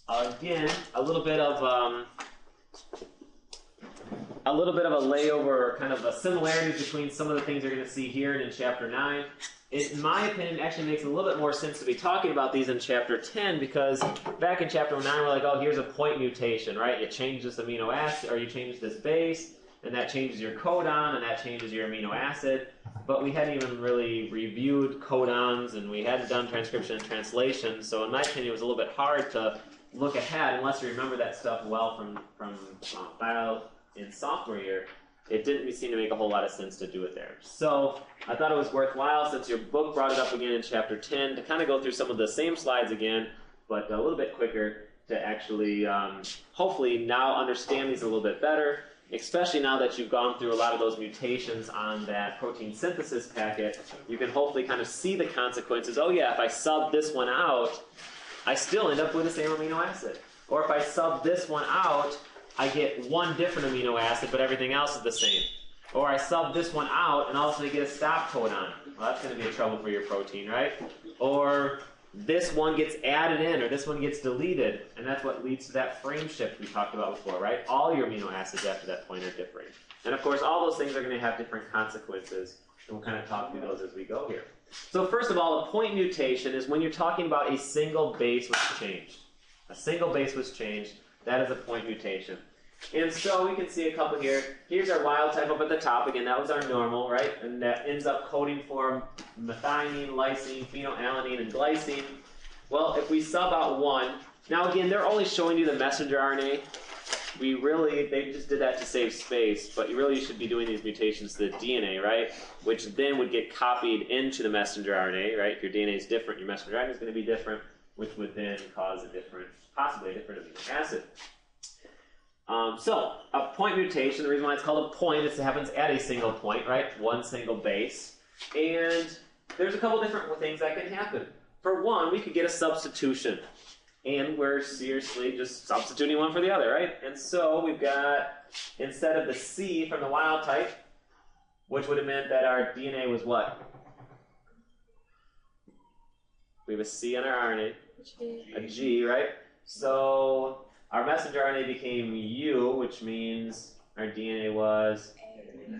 again, a little bit of a layover, or kind of a similarities between some of the things you're going to see here and in Chapter 9. In my opinion, it actually makes a little bit more sense to be talking about these in Chapter 10, because back in Chapter 9, we're like, oh, here's a point mutation, right? You change this amino acid, or you change this base, and that changes your codon, and that changes your amino acid. But we hadn't even really reviewed codons, and we hadn't done transcription and translation, so in my opinion, it was a little bit hard to look ahead unless you remember that stuff well from bio in sophomore year. It didn't seem to make a whole lot of sense to do it there. So I thought it was worthwhile, since your book brought it up again in Chapter 10, to kind of go through some of the same slides again, but a little bit quicker, to actually hopefully now understand these a little bit better, especially now that you've gone through a lot of those mutations on that protein synthesis packet. You can hopefully kind of see the consequences. Oh yeah, if I sub this one out, I still end up with the same amino acid. Or if I sub this one out, I get one different amino acid, but everything else is the same. Or I sub this one out, and all of a sudden I get a stop codon. Well, that's going to be a trouble for your protein, right? Or this one gets added in, or this one gets deleted, and that's what leads to that frame shift we talked about before, right? All your amino acids after that point are different. And of course, all those things are going to have different consequences, and we'll kind of talk through those as we go here. So first of all, a point mutation is when you're talking about a single base was changed. A single base was changed. That is a point mutation. And so we can see a couple here. Here's our wild type up at the top. Again, that was our normal, right? And that ends up coding for methionine, lysine, phenylalanine, and glycine. Well, if we sub out one, now again, they're only showing you the messenger RNA. They just did that to save space, but you should be doing these mutations to the DNA, right? Which then would get copied into the messenger RNA, right? If your DNA is different, your messenger RNA is going to be different, which would then cause possibly a different amino acid. So, a point mutation, the reason why it's called a point is it happens at a single point, right? One single base. And there's a couple different things that can happen. For one, we could get a substitution. And we're seriously just substituting one for the other, right? And so we've got, instead of the C from the wild type, which would have meant that our DNA was what? We have a C on our RNA. A G, right? So our messenger RNA became U, which means our DNA was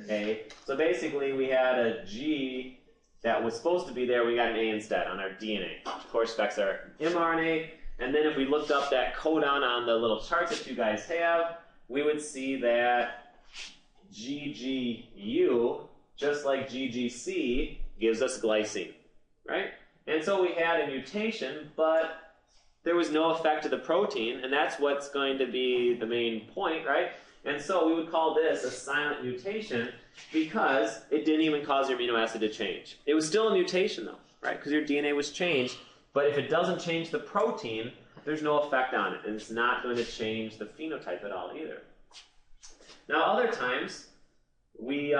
A. So basically we had a G that was supposed to be there, we got an A instead on our DNA. Of course, affects our mRNA. And then if we looked up that codon on the little charts that you guys have, we would see that GGU, just like GGC, gives us glycine, right? And so we had a mutation, but there was no effect to the protein, and that's what's going to be the main point, right? And so we would call this a silent mutation because it didn't even cause your amino acid to change. It was still a mutation, though, right? Because your DNA was changed. But if it doesn't change the protein, there's no effect on it, and it's not going to change the phenotype at all either. Now, other times, because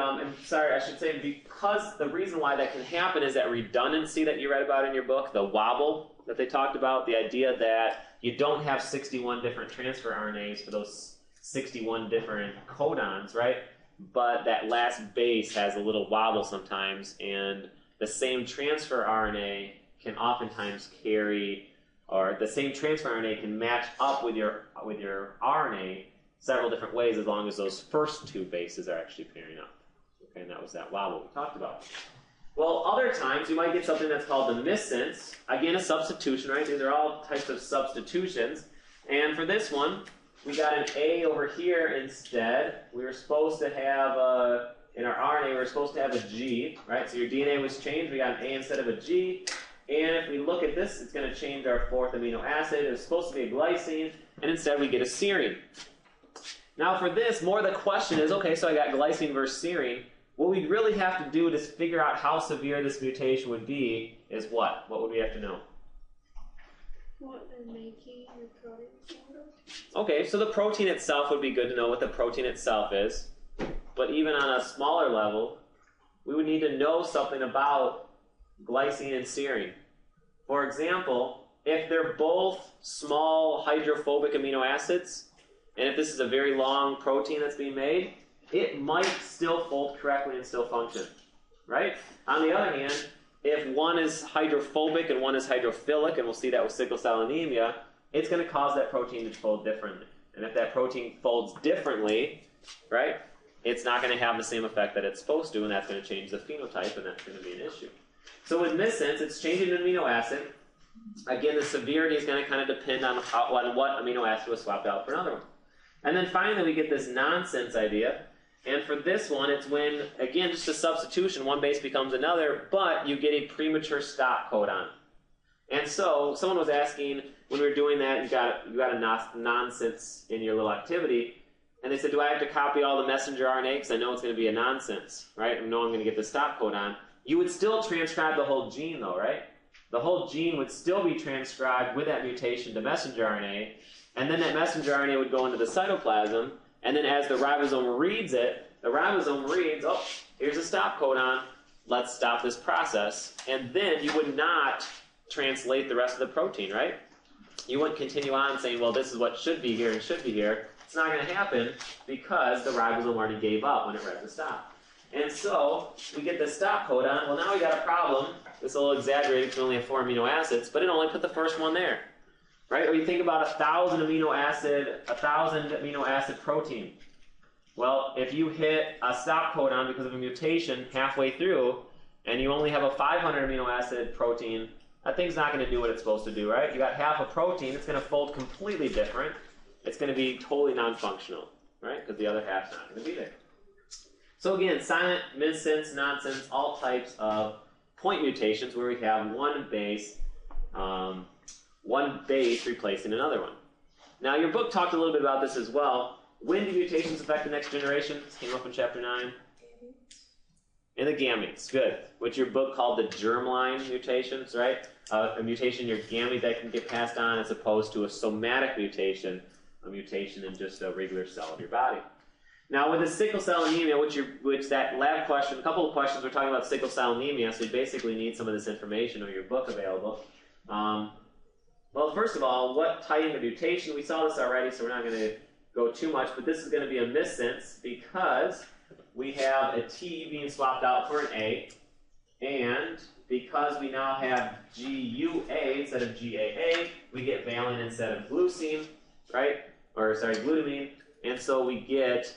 the reason why that can happen is that redundancy that you read about in your book, the wobble that they talked about, the idea that you don't have 61 different transfer RNAs for those 61 different codons, right? But that last base has a little wobble sometimes, and the same transfer RNA can oftentimes carry, or the same transfer RNA can match up with your RNA several different ways as long as those first two bases are actually pairing up. Okay, and that was that wobble we talked about. Well, other times you might get something that's called the missense. Again, a substitution, right? These are all types of substitutions. And for this one, we got an A over here instead. We were supposed to have in our RNA, we were supposed to have a G, right? So your DNA was changed. We got an A instead of a G. And if we look at this, it's going to change our fourth amino acid. It was supposed to be a glycine, and instead we get a serine. Now for this, more the question is, okay, so I got glycine versus serine. What we'd really have to do to figure out how severe this mutation would be is what? What would we have to know? What they're making your protein out of? Okay, so the protein itself would be good to know what the protein itself is. But even on a smaller level, we would need to know something about glycine and serine. For example, if they're both small hydrophobic amino acids, and if this is a very long protein that's being made, it might still fold correctly and still function, right? On the other hand, if one is hydrophobic and one is hydrophilic, and we'll see that with sickle cell anemia, it's going to cause that protein to fold differently. And if that protein folds differently, right, it's not going to have the same effect that it's supposed to, and that's going to change the phenotype, and that's going to be an issue. So in this sense, it's changing an amino acid. Again, the severity is going to kind of depend on what amino acid was swapped out for another one. And then finally, we get this nonsense idea. And for this one, it's when, again, just a substitution, one base becomes another, but you get a premature stop codon. And so someone was asking, when we were doing that, you got a nonsense in your little activity, and they said, do I have to copy all the messenger RNA because I know it's going to be a nonsense, right? I know I'm going to get the stop codon. You would still transcribe the whole gene, though, right? The whole gene would still be transcribed with that mutation to messenger RNA, and then that messenger RNA would go into the cytoplasm, and then as the ribosome reads it, the ribosome reads, oh, here's a stop codon, let's stop this process, and then you would not translate the rest of the protein, right? You wouldn't continue on saying, well, this is what should be here and should be here. It's not going to happen because the ribosome already gave up when it read the stop. And so we get the stop codon. Well, now we got a problem. It's a little exaggerated because we only have 4 amino acids, but it only put the first one there, right? Or you think about 1,000 amino acid protein. Well, if you hit a stop codon because of a mutation halfway through, and you only have a 500 amino acid protein, that thing's not going to do what it's supposed to do, right? You got half a protein, it's going to fold completely different. It's going to be totally non-functional, right? Because the other half's not going to be there. So again, silent, missense, nonsense, all types of point mutations where we have one base replacing another one. Now, your book talked a little bit about this as well. When do mutations affect the next generation? This came up in chapter 9. In the gametes, good. Which your book called the germline mutations, right? A mutation in your gamete that can get passed on as opposed to a somatic mutation, a mutation in just a regular cell of your body. Now, with the sickle cell anemia, which that lab question, a couple of questions, we're talking about sickle cell anemia, so you basically need some of this information or your book available. Well, first of all, what type of mutation? We saw this already, so we're not going to go too much, but this is going to be a missense because we have a T being swapped out for an A, and because we now have GUA instead of GAA, we get valine instead of glutamine, right? Glutamine, and so we get,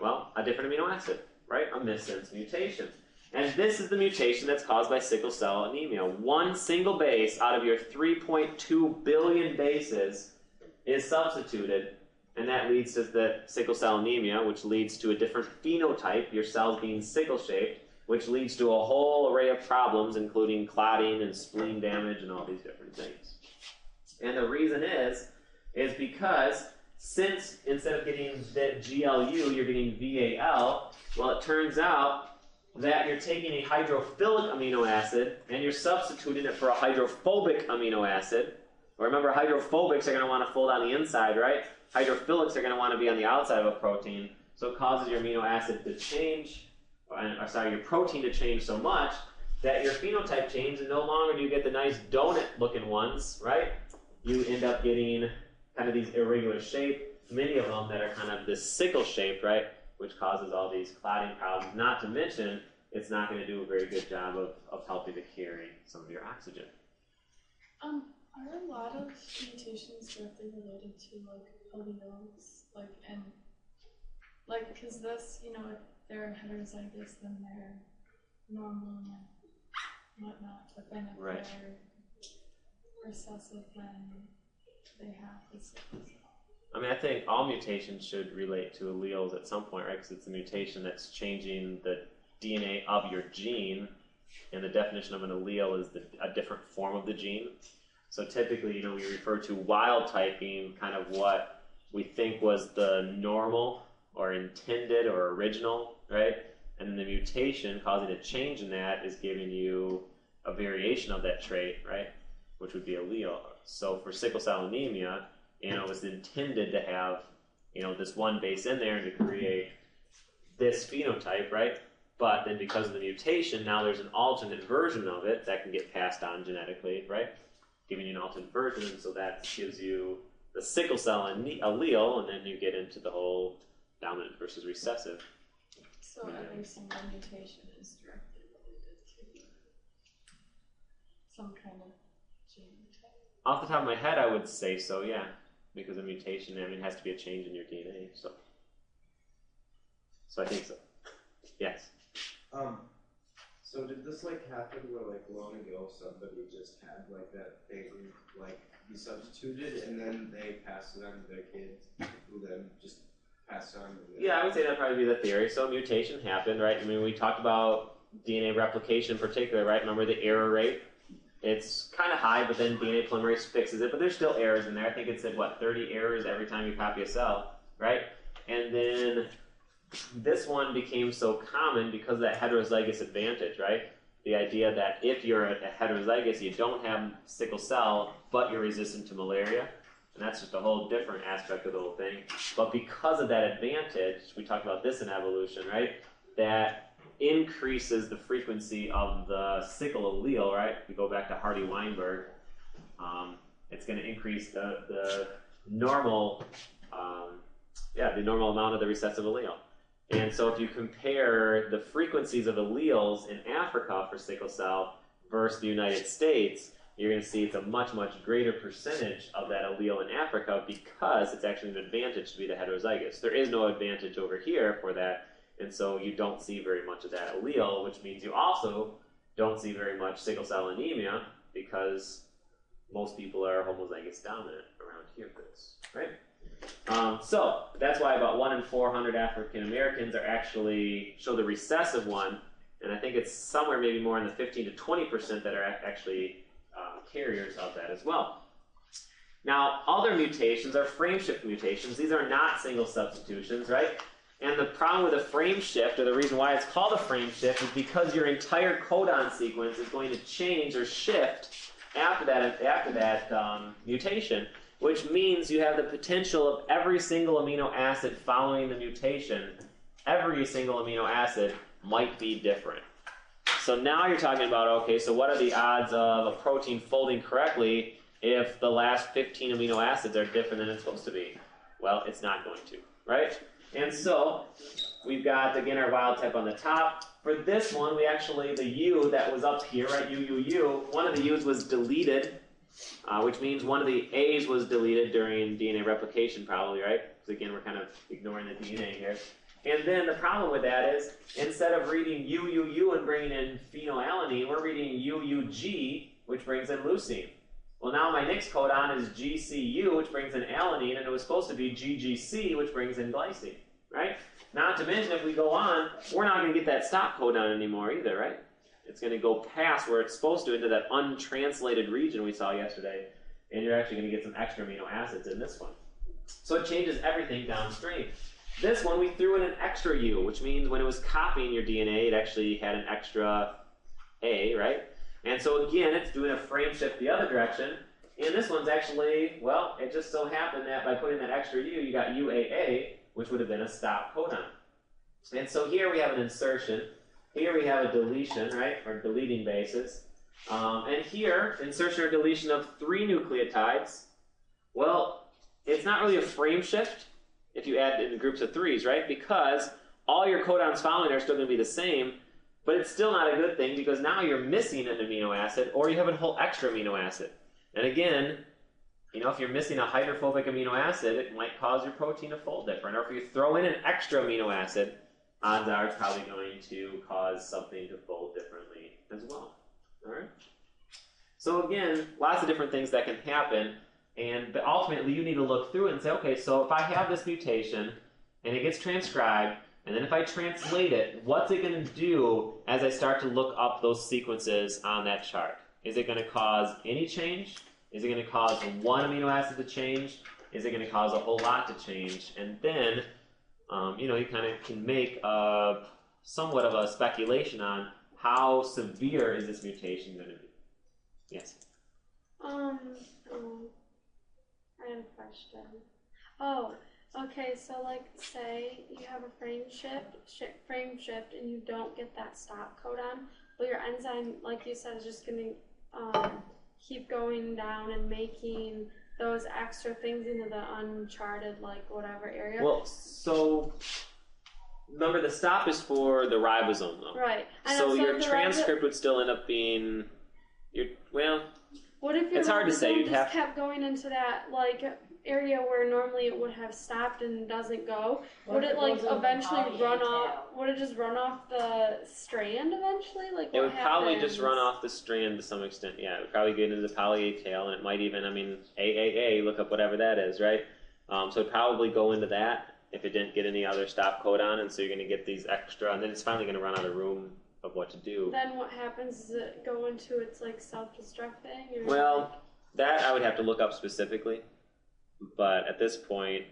well, a different amino acid, right? A missense mutation. And this is the mutation that's caused by sickle cell anemia. One single base out of your 3.2 billion bases is substituted, and that leads to the sickle cell anemia, which leads to a different phenotype, your cells being sickle-shaped, which leads to a whole array of problems, including clotting and spleen damage and all these different things. And the reason is because since instead of getting the GLU, you're getting VAL, well, it turns out that you're taking a hydrophilic amino acid and you're substituting it for a hydrophobic amino acid. Remember, hydrophobics are going to want to fold on the inside, right? Hydrophilics are going to want to be on the outside of a protein, so it causes your amino acid to change, your protein to change so much that your phenotype changes, and no longer do you get the nice donut-looking ones, right? You end up getting kind of these irregular shape, many of them that are kind of this sickle shape, right? Which causes all these clotting problems. Not to mention, it's not going to do a very good job of helping to carry some of your oxygen. Are a lot of mutations directly related to alleles, because this, if they're heterozygous, then they're normal and whatnot, but then if they're recessive, then they have this. I think all mutations should relate to alleles at some point, right? Because it's a mutation that's changing the DNA of your gene, and the definition of an allele is a different form of the gene. So typically, we refer to wild typing kind of what we think was the normal or intended or original, right? And then the mutation causing a change in that is giving you a variation of that trait, right? Which would be allele. So for sickle cell anemia, it was intended to have, this one base in there to create this phenotype, right? But then because of the mutation, now there's an alternate version of it that can get passed on genetically, right? Giving you an alternate version, and so that gives you the sickle cell allele, and then you get into the whole dominant versus recessive. So every single mutation is directly related to some kind of gene type? Off the top of my head, I would say so, yeah. Because a mutation, I mean, it has to be a change in your DNA, so I think so. Yes. So did this like happen where like long ago somebody just had like that thing like be substituted and then they passed it on to their kids who then just passed on to their Yeah, I would say that'd probably be the theory. So a mutation happened, right? I mean, we talked about DNA replication in particular, right? Remember the error rate? It's kind of high, but then DNA polymerase fixes it, but there's still errors in there. I think it said, what, 30 errors every time you copy a cell, right? And then this one became so common because of that heterozygous advantage, right? The idea that if you're a heterozygous, you don't have sickle cell, but you're resistant to malaria. And that's just a whole different aspect of the whole thing. But because of that advantage, we talked about this in evolution, right? That increases the frequency of the sickle allele, right? If we go back to Hardy-Weinberg, it's going to increase the normal, the normal amount of the recessive allele. And so if you compare the frequencies of alleles in Africa for sickle cell versus the United States, you're going to see it's a much, much greater percentage of that allele in Africa because it's actually an advantage to be the heterozygous. There is no advantage over here for that, and so you don't see very much of that allele, which means you also don't see very much sickle cell anemia because most people are homozygous dominant around here for this, right? So that's why about 1 in 400 African Americans are actually show the recessive one, and I think it's somewhere maybe more in the 15 to 20% that are actually carriers of that as well. Now, other mutations are frameshift mutations. These are not single substitutions, right? And the problem with a frameshift, or the reason why it's called a frameshift, is because your entire codon sequence is going to change or shift after that mutation, which means you have the potential of every single amino acid following the mutation, every single amino acid might be different. So now you're talking about, okay, so what are the odds of a protein folding correctly if the last 15 amino acids are different than it's supposed to be? Well, it's not going to, right? And so we've got, again, our wild type on the top. For this one, we actually, the U that was up here, right, U, one of the U's was deleted, which means one of the A's was deleted during DNA replication probably, right? Because again, we're kind of ignoring the DNA here. And then the problem with that is, instead of reading U and bringing in phenylalanine, we're reading UUG, which brings in leucine. Well, now my next codon is GCU, which brings in alanine, and it was supposed to be GGC, which brings in glycine, right? Not to mention, if we go on, we're not going to get that stop codon anymore either, right? It's going to go past where it's supposed to into that untranslated region we saw yesterday, and you're actually going to get some extra amino acids in this one. So it changes everything downstream. This one, we threw in an extra U, which means when it was copying your DNA, it actually had an extra A, right? And so again, it's doing a frame shift the other direction. And this one's actually, well, it just so happened that by putting that extra U, you got UAA, which would have been a stop codon. And so here we have an insertion. Here we have a deletion, right, or deleting bases. And here, insertion or deletion of 3 nucleotides. Well, it's not really a frame shift if you add in groups of 3s, right? Because all your codons following are still going to be the same, but it's still not a good thing because now you're missing an amino acid or you have a whole extra amino acid. And again, you know, if you're missing a hydrophobic amino acid, it might cause your protein to fold different. Or if you throw in an extra amino acid, odds are it's probably going to cause something to fold differently as well. All right? So again, lots of different things that can happen. But ultimately, you need to look through it and say, okay, so if I have this mutation and it gets transcribed, and then if I translate it, what's it going to do as I start to look up those sequences on that chart? Is it going to cause any change? Is it going to cause one amino acid to change? Is it going to cause a whole lot to change? And then, you know, you kind of can make somewhat of a speculation on how severe is this mutation going to be. Yes? I have a question. Oh, okay, so like say you have a frame shift and you don't get that stop codon, but your enzyme, like you said, is just going to keep going down and making those extra things into the uncharted, like whatever area. Well, so remember the stop is for the ribosome though. Right. So your transcript would still end up being, What if your It's hard to say. ribosome You'd just have- kept going into that like area where normally it would have stopped and doesn't go? Would it like eventually run off? Would it just run off the strand eventually? Like It what would probably happens? just run off the strand to some extent. Yeah, it would probably get into the poly A tail, and it might even, I mean, AAA, look up whatever that is, right? So it'd probably go into that if it didn't get any other stop codon, and so you're going to get these extra, and then it's finally going to run out of room of what to do. Then what happens? Does it go into its like self-destruct thing? Or Well, that I would have to look up specifically, but at this point,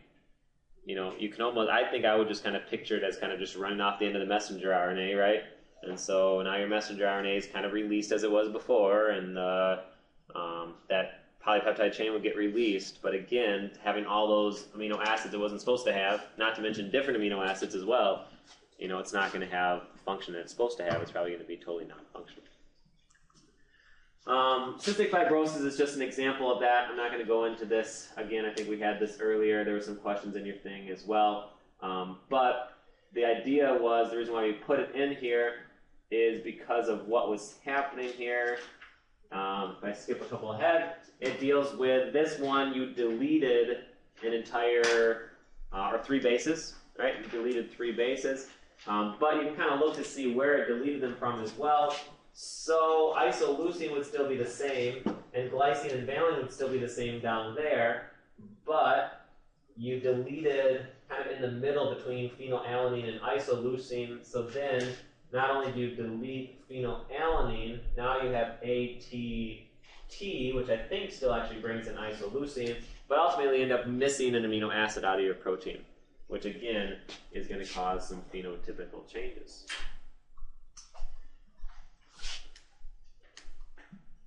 you know, you can almost, I think I would just kind of picture it as kind of just running off the end of the messenger RNA, right? And so now your messenger RNA is kind of released as it was before, and that polypeptide chain would get released. But again, having all those amino acids it wasn't supposed to have, not to mention different amino acids as well, you know, it's not going to have the function that it's supposed to have. It's probably going to be totally non-functional. Cystic fibrosis is just an example of that. I'm not going to go into this. Again, I think we had this earlier. There were some questions in your thing as well. But the idea was, the reason why we put it in here is because of what was happening here. If I skip a couple ahead, it deals with this one. You deleted an entire, or 3 bases, right? You deleted 3 bases. But you can kind of look to see where it deleted them from as well. So isoleucine would still be the same, and glycine and valine would still be the same down there, but you deleted kind of in the middle between phenylalanine and isoleucine, so then not only do you delete phenylalanine, now you have ATT, which I think still actually brings in isoleucine, but ultimately end up missing an amino acid out of your protein, which again is going to cause some phenotypical changes.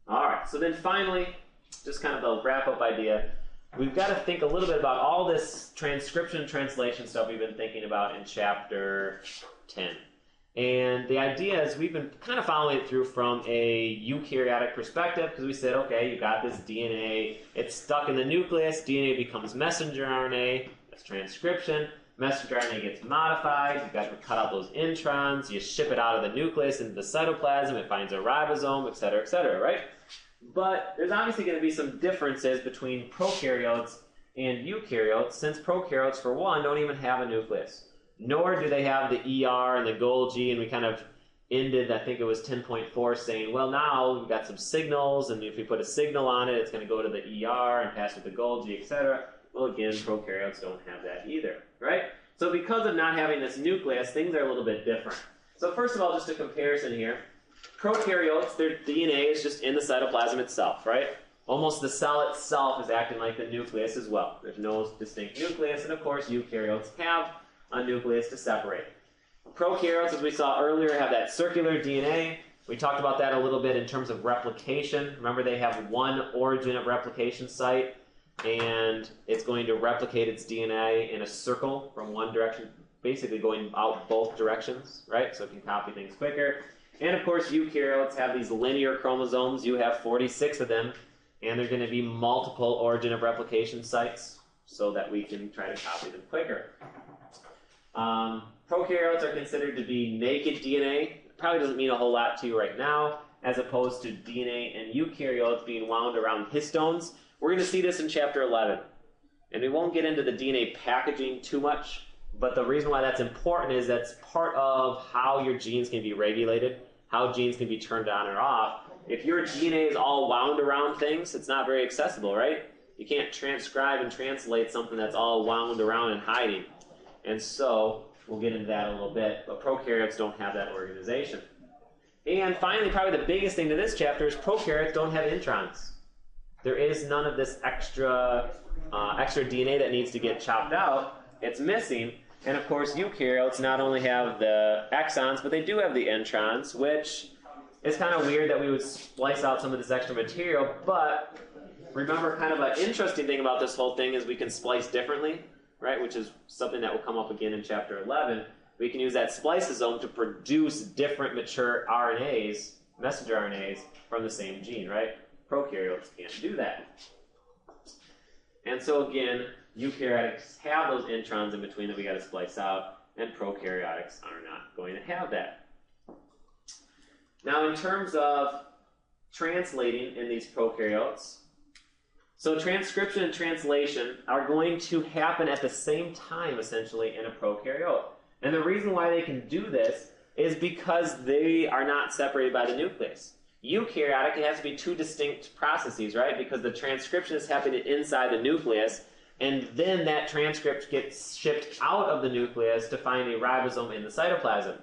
All right, so then finally, just kind of the wrap-up idea, we've got to think a little bit about all this transcription translation stuff we've been thinking about in chapter 10. And the idea is we've been kind of following it through from a eukaryotic perspective, because we said, okay, you got this DNA, it's stuck in the nucleus, DNA becomes messenger RNA, that's transcription. Messenger RNA gets modified, you've got to cut out those introns, you ship it out of the nucleus into the cytoplasm, it finds a ribosome, et cetera, right? But there's obviously going to be some differences between prokaryotes and eukaryotes, since prokaryotes, for one, don't even have a nucleus. Nor do they have the ER and the Golgi, and we kind of ended, I think it was 10.4, saying, well, now we've got some signals, and if we put a signal on it, it's going to go to the ER and pass with the Golgi, etc. Well, again, prokaryotes don't have that either, right? So because of not having this nucleus, things are a little bit different. So first of all, just a comparison here. Prokaryotes, their DNA is just in the cytoplasm itself, right? Almost the cell itself is acting like the nucleus as well. There's no distinct nucleus, and of course, eukaryotes have a nucleus to separate. Prokaryotes, as we saw earlier, have that circular DNA. We talked about that a little bit in terms of replication. Remember, they have one origin of replication site, and it's going to replicate its DNA in a circle from one direction, basically going out both directions, right? So it can copy things quicker. And of course, eukaryotes have these linear chromosomes. You have 46 of them, and they're going to be multiple origin of replication sites so that we can try to copy them quicker. Prokaryotes are considered to be naked DNA. Probably doesn't mean a whole lot to you right now, as opposed to DNA and eukaryotes being wound around histones. We're going to see this in chapter 11. And we won't get into the DNA packaging too much, but the reason why that's important is that's part of how your genes can be regulated, how genes can be turned on or off. If your DNA is all wound around things, it's not very accessible, right? You can't transcribe and translate something that's all wound around and hiding. And so, we'll get into that a little bit, but prokaryotes don't have that organization. And finally, probably the biggest thing to this chapter is prokaryotes don't have introns. There is none of this extra DNA that needs to get chopped out. It's missing. And of course, eukaryotes not only have the exons, but they do have the introns, which is kind of weird that we would splice out some of this extra material. But remember, kind of an interesting thing about this whole thing is we can splice differently, right? Which is something that will come up again in chapter 11. We can use that spliceosome to produce different mature RNAs, messenger RNAs, from the same gene, right? Prokaryotes can't do that. And so again, eukaryotics have those introns in between that we got to splice out, and prokaryotics are not going to have that. Now, in terms of translating in these prokaryotes. So transcription and translation are going to happen at the same time, essentially, in a prokaryote. And the reason why they can do this is because they are not separated by the nucleus. Eukaryotic, it has to be two distinct processes, right? Because the transcription is happening inside the nucleus, and then that transcript gets shipped out of the nucleus to find a ribosome in the cytoplasm.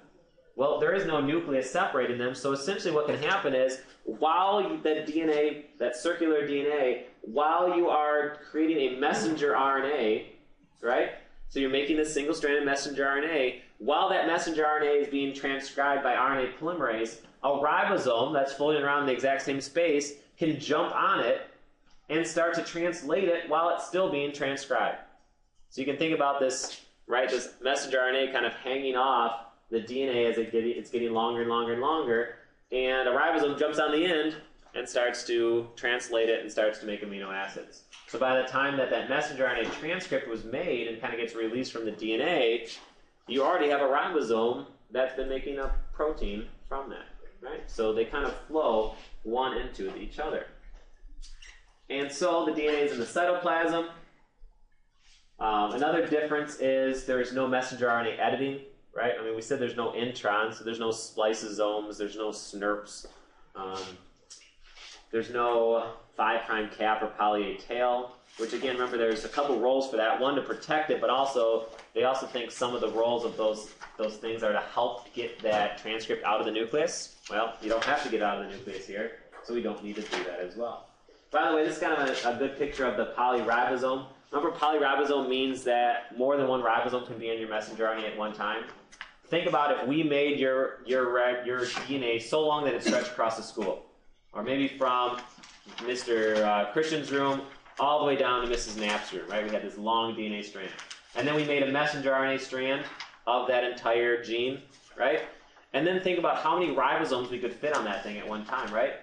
Well, there is no nucleus separating them, so essentially what can happen is, while that DNA, that circular DNA, while you are creating a messenger RNA, right? So you're making this single-stranded messenger RNA, while that messenger RNA is being transcribed by RNA polymerase, a ribosome that's floating around in the exact same space can jump on it and start to translate it while it's still being transcribed. So you can think about this, right? This messenger RNA kind of hanging off the DNA as it's getting longer and longer and longer, and a ribosome jumps on the end and starts to translate it and starts to make amino acids. So by the time that messenger RNA transcript was made and kind of gets released from the DNA, you already have a ribosome that's been making a protein from that, right? So they kind of flow one into each other. And so the DNA is in the cytoplasm. Another difference is there's no messenger RNA editing, right? I mean, we said there's no introns, so there's no spliceosomes, there's no SNRPs, there's no 5' cap or poly A tail, which again, remember there's a couple roles for that. One, to protect it, but also, they also think some of the roles of those things are to help get that transcript out of the nucleus. Well, you don't have to get out of the nucleus here, so we don't need to do that as well. By the way, this is kind of a good picture of the polyribosome. Remember, polyribosome means that more than one ribosome can be in your messenger RNA at one time. Think about if we made your DNA so long that it stretched across the school, or maybe from Mr. Christian's room all the way down to Mrs. Knapp's room, right? We had this long DNA strand. And then we made a messenger RNA strand of that entire gene, right? And then think about how many ribosomes we could fit on that thing at one time, right?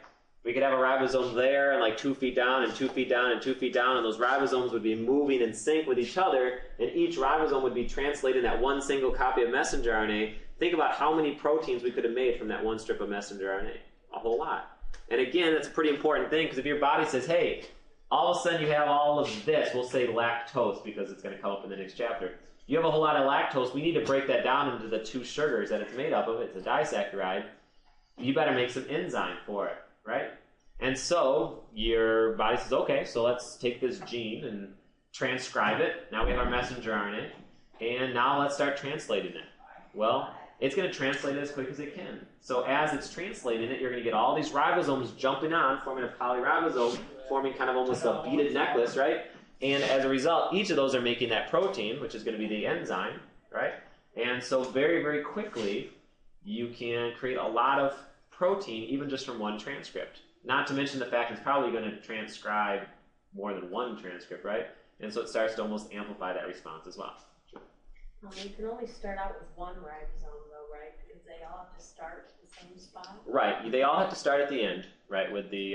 We could have a ribosome there and like 2 feet down and 2 feet down and 2 feet down, and those ribosomes would be moving in sync with each other, and each ribosome would be translating that one single copy of messenger RNA. Think about how many proteins we could have made from that one strip of messenger RNA. A whole lot. And again, that's a pretty important thing, because if your body says, hey, all of a sudden you have all of this, we'll say lactose because it's going to come up in the next chapter. You have a whole lot of lactose, we need to break that down into the 2 sugars that it's made up of. It's a disaccharide. You better make some enzyme for it, right? And so your body says, okay, so let's take this gene and transcribe it. Now we have our messenger RNA, and now let's start translating it. Well, it's going to translate it as quick as it can. So as it's translating it, you're going to get all these ribosomes jumping on, forming a polyribosome, forming kind of almost a beaded necklace, right? And as a result, each of those are making that protein, which is going to be the enzyme, right? And so very, very quickly, you can create a lot of protein even just from one transcript. Not to mention the fact it's probably going to transcribe more than one transcript, right? And so it starts to almost amplify that response as well. Sure. You can only start out with one ribosome, though, right? Because they all have to start at the same spot. Right. They all have to start at the end, right? With the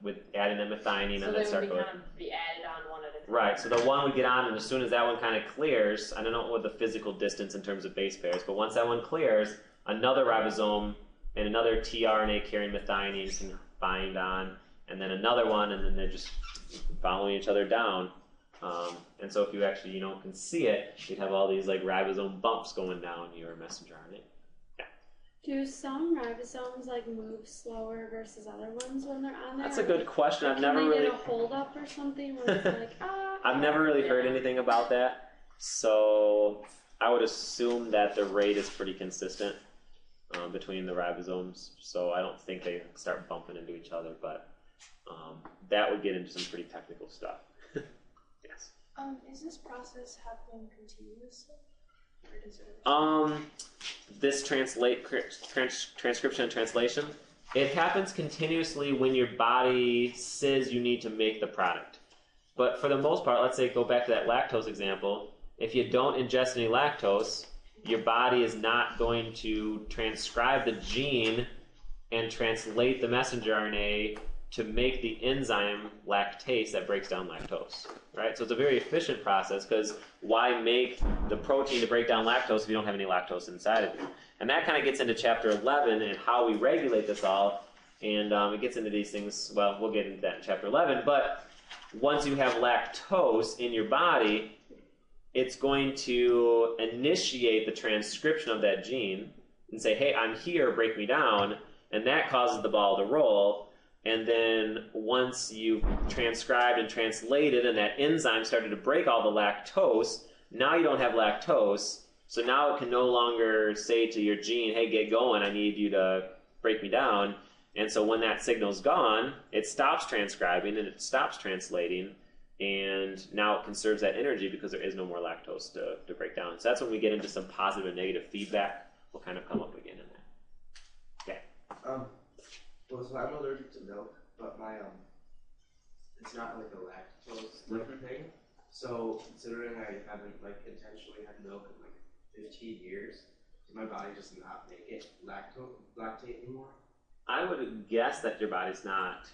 with adding the methionine, so and then start going. So they would be added on one at a time. Right. So the one would get on, and as soon as that one kind of clears, I don't know what the physical distance in terms of base pairs, but once that one clears, another ribosome and another tRNA carrying methionine can bind on, and then another one, and then they're just following each other down. And so if you actually, can see it, you'd have all these like ribosome bumps going down your messenger RNA. Yeah. Do some ribosomes like move slower versus other ones when they're on there? That's a good question. I've never really really get a hold up or something where it's like I've never really heard anything about that. So I would assume that the rate is pretty consistent between the ribosomes. So I don't think they start bumping into each other, but that would get into some pretty technical stuff. Yes. Is this process happening continuously? Or does it This transcription and translation, it happens continuously when your body says you need to make the product. But for the most part, let's say go back to that lactose example, if you don't ingest any lactose, your body is not going to transcribe the gene and translate the messenger RNA to make the enzyme lactase that breaks down lactose, right? So it's a very efficient process, because why make the protein to break down lactose if you don't have any lactose inside of you? And that kind of gets into chapter 11 and how we regulate this all. And it gets into these things, well, we'll get into that in chapter 11, but once you have lactose in your body, it's going to initiate the transcription of that gene and say, hey, I'm here, break me down, and that causes the ball to roll. And then once you've transcribed and translated and that enzyme started to break all the lactose, now you don't have lactose, so now it can no longer say to your gene, hey, get going, I need you to break me down. And so when that signal's gone, it stops transcribing and it stops translating, and now it conserves that energy because there is no more lactose to break down. So that's when we get into some positive and negative feedback. We'll kind of come up again in that. Okay. Well, so I'm allergic to milk, but my it's not like a lactose thing. So considering I haven't like intentionally had milk in like 15 years, did my body just not make it lactate anymore? I would guess that your body's not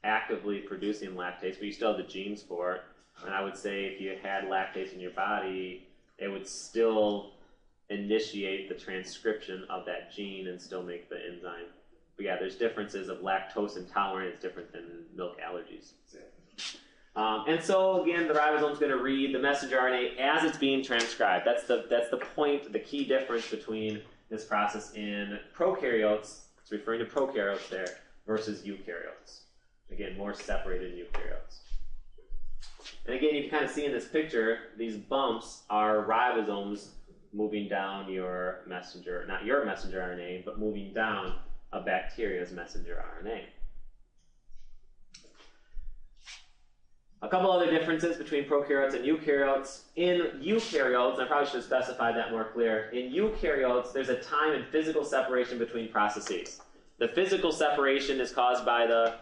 actively producing lactase, but you still have the genes for it. And I would say if you had lactase in your body, it would still initiate the transcription of that gene and still make the enzyme. But yeah, there's differences of lactose intolerance different than milk allergies. And so again, the ribosome's going to read the messenger RNA as it's being transcribed. That's the point, the key difference between this process in prokaryotes. It's referring to prokaryotes there versus eukaryotes. Again, more separated eukaryotes. And again, you can kind of see in this picture, these bumps are ribosomes moving down your messenger, not your messenger RNA, but moving down a bacteria's messenger RNA. A couple other differences between prokaryotes and eukaryotes. In eukaryotes, I probably should have specified that more clear. In eukaryotes, there's a time and physical separation between processes. The physical separation is caused by the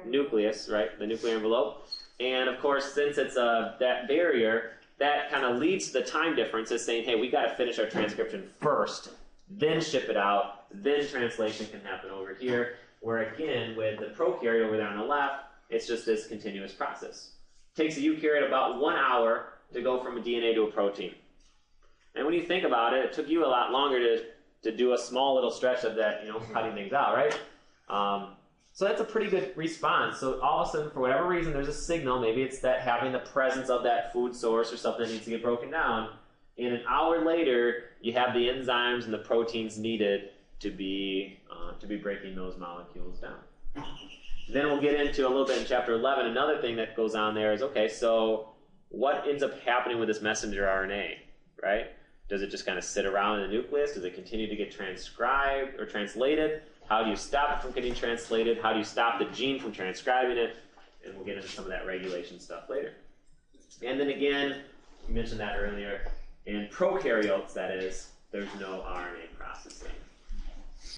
nucleus, right? The nuclear envelope. And of course, since it's that barrier, that kind of leads to the time difference as saying, hey, we got to finish our transcription first, then ship it out, then translation can happen over here. Where again, with the prokaryote over there on the left, it's just this continuous process. It takes a eukaryote about 1 hour to go from a DNA to a protein. And when you think about it, it took you a lot longer to do a small little stretch of that, cutting things out, right? So that's a pretty good response. So all of a sudden, for whatever reason, there's a signal. Maybe it's that having the presence of that food source or something that needs to get broken down. And an hour later, you have the enzymes and the proteins needed to be breaking those molecules down. Then we'll get into a little bit in chapter 11. Another thing that goes on there is, okay, so what ends up happening with this messenger RNA, right? Does it just kind of sit around in the nucleus? Does it continue to get transcribed or translated? How do you stop it from getting translated? How do you stop the gene from transcribing it? And we'll get into some of that regulation stuff later. And then again, you mentioned that earlier, in prokaryotes, that is, there's no RNA processing.